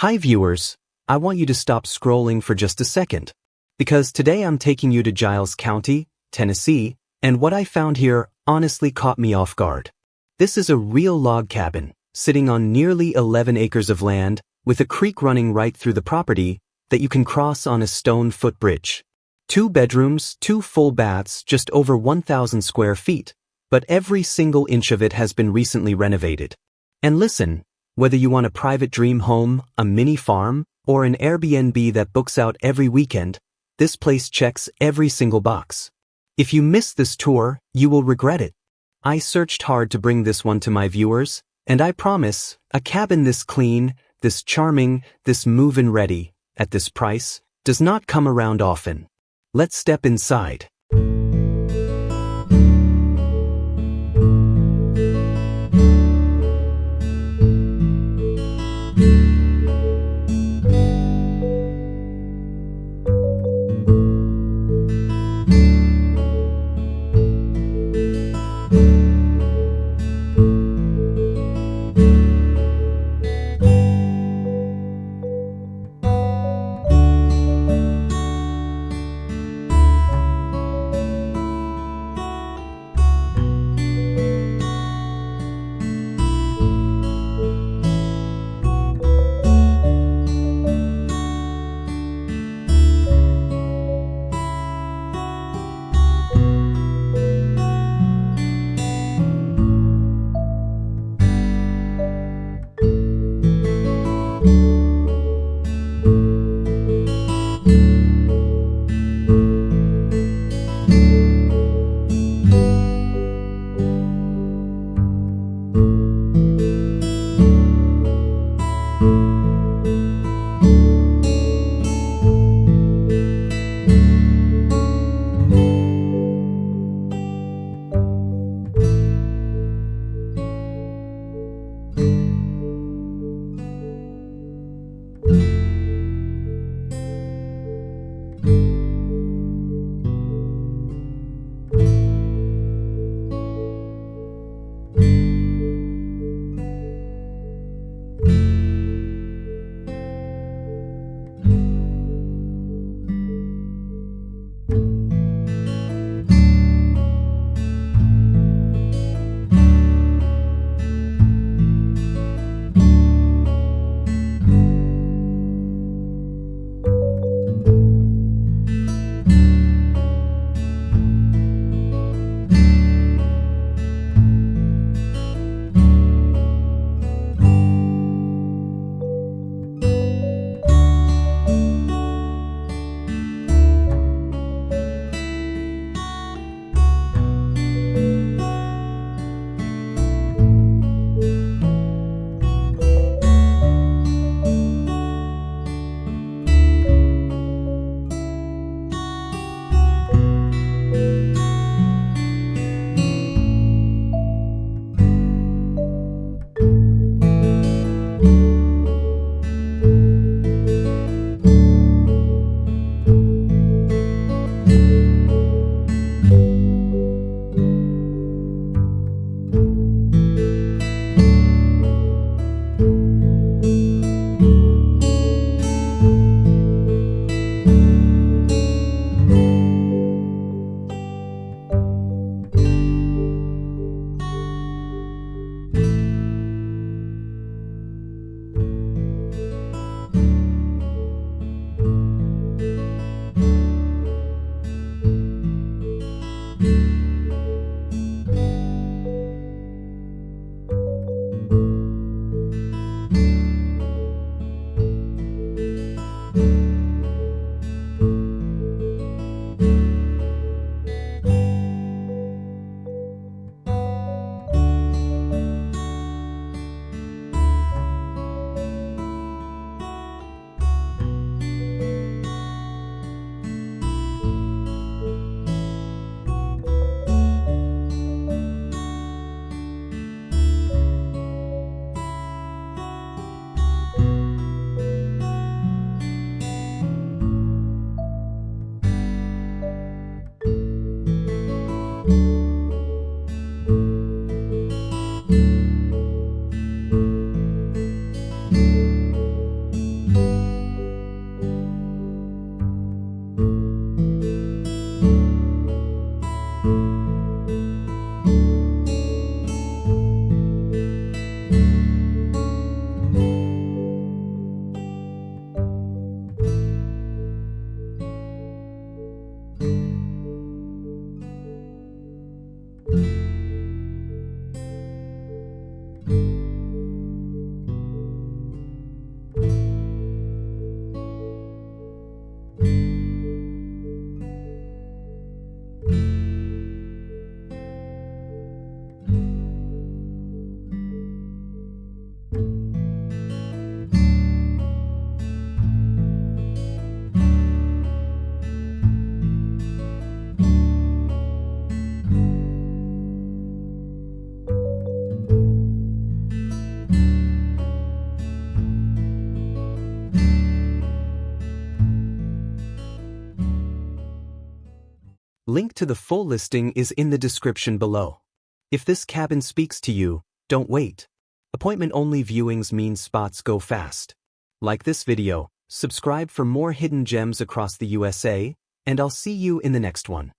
Hi viewers, I want you to stop scrolling for just a second. Because today I'm taking you to Giles County, Tennessee, and what I found here honestly caught me off guard. This is a real log cabin, sitting on nearly 11 acres of land, with a creek running right through the property that you can cross on a stone footbridge. 2 bedrooms, 2 full baths, just over 1,000 square feet, but every single inch of it has been recently renovated. And listen, whether you want a private dream home, a mini farm, or an Airbnb that books out every weekend, this place checks every single box. If you miss this tour, you will regret it. I searched hard to bring this one to my viewers, and I promise, a cabin this clean, this charming, this move-in ready, at this price, does not come around often. Let's step inside. Link to the full listing is in the description below. If this cabin speaks to you, don't wait. Appointment-only viewings mean spots go fast. Like this video, subscribe for more hidden gems across the USA, and I'll see you in the next one.